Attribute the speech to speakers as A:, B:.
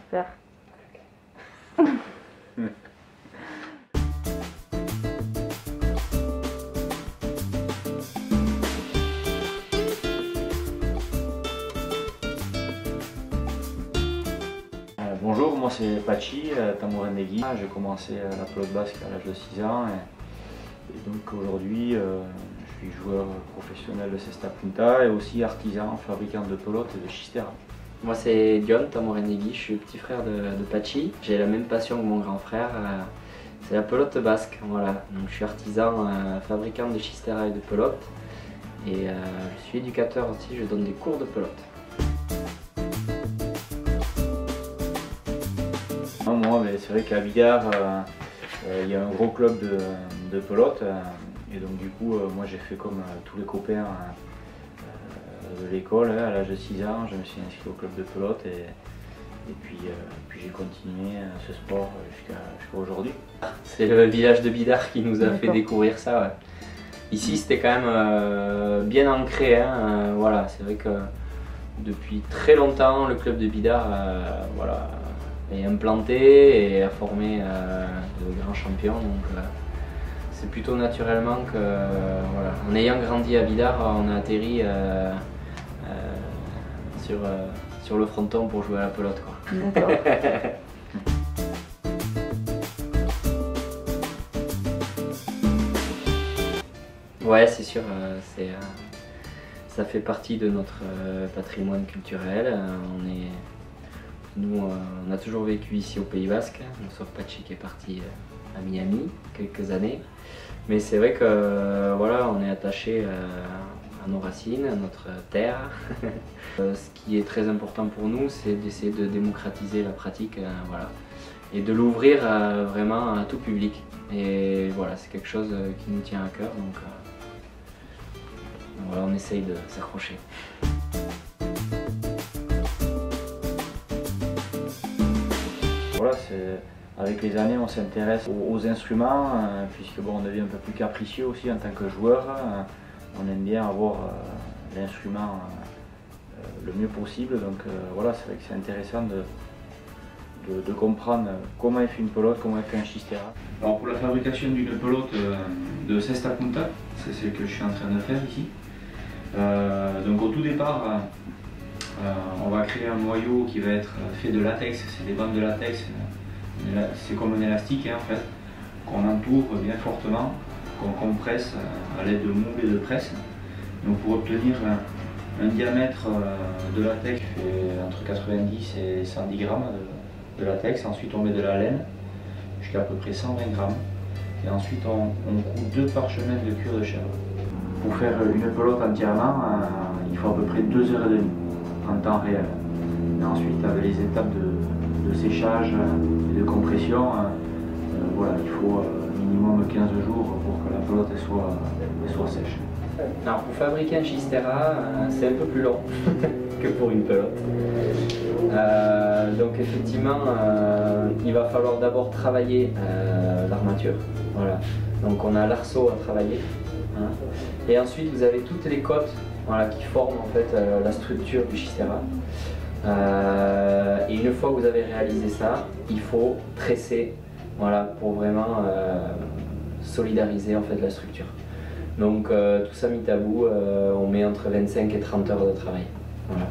A: Super.
B: Bonjour, moi c'est Pachi, Tamourenegui. J'ai commencé la pelote basque à l'âge de 6 ans et donc aujourd'hui je suis joueur professionnel de Cesta Punta et aussi artisan, fabricant de pelotes et de chistera.
C: Moi c'est Dion Tamourenegui, je suis le petit frère de Pachi. J'ai la même passion que mon grand frère, c'est la pelote basque. Voilà. Donc, je suis artisan, fabricant de chistera et de pelotes et je suis éducateur aussi, je donne des cours de pelote.
B: Moi, c'est vrai qu'à Bidart, il y a un gros club de pelote et donc du coup, moi j'ai fait comme tous les copains de l'école. À l'âge de 6 ans, je me suis inscrit au club de pelote et puis j'ai continué ce sport jusqu'à aujourd'hui.
C: C'est le village de Bidart qui nous a fait découvrir ça. Ouais. Ici, c'était quand même bien ancré. Hein, voilà, c'est vrai que depuis très longtemps, le club de Bidart voilà, est implanté et a formé de grands champions. Donc, c'est plutôt naturellement que, voilà, en ayant grandi à Bidart, on a atterri sur le fronton pour jouer à la pelote.
A: D'accord.
C: Ouais, c'est sûr, ça fait partie de notre patrimoine culturel. Nous, on a toujours vécu ici au Pays Basque, sauf Pachi qui est parti à Miami quelques années. Mais c'est vrai que voilà, on est attaché à nos racines, à notre terre. Ce qui est très important pour nous, c'est d'essayer de démocratiser la pratique, voilà, et de l'ouvrir vraiment à tout public. Et voilà, c'est quelque chose qui nous tient à cœur, donc voilà, on essaye de s'accrocher.
B: Voilà, avec les années, on s'intéresse aux instruments, puisque bon, on devient un peu plus capricieux aussi en tant que joueur. On aime bien avoir l'instrument le mieux possible, donc voilà, c'est vrai que c'est intéressant de comprendre comment est fait une pelote, comment est fait un chistera.
D: Alors pour la fabrication d'une pelote de Cesta Punta, c'est celle que je suis en train de faire ici. Donc au tout départ, on va créer un noyau qui va être fait de latex, c'est des bandes de latex, c'est comme un élastique en fait, qu'on entoure bien fortement, qu'on compresse à l'aide de moules et de presse. Donc pour obtenir un diamètre de latex qui fait entre 90 et 110 grammes de latex, ensuite on met de la laine jusqu'à peu près 120 grammes et ensuite on coud 2 parchemins de cuir de chèvre. Pour faire une pelote entièrement, il faut à peu près 2 heures et demie en temps réel. Et ensuite, avec les étapes de séchage et de compression, voilà, il faut minimum 15 jours pour que la pelote soit sèche.
C: Alors pour fabriquer un chistera, c'est un peu plus long que pour une pelote. Donc effectivement, il va falloir d'abord travailler l'armature. Voilà. Donc on a l'arceau à travailler. Hein. Et ensuite vous avez toutes les côtes, voilà, qui forment en fait la structure du chistera. Et une fois que vous avez réalisé ça, il faut tresser, voilà, pour vraiment solidariser en fait la structure. Donc tout ça mis à bout, on met entre 25 et 30 heures de travail. Voilà.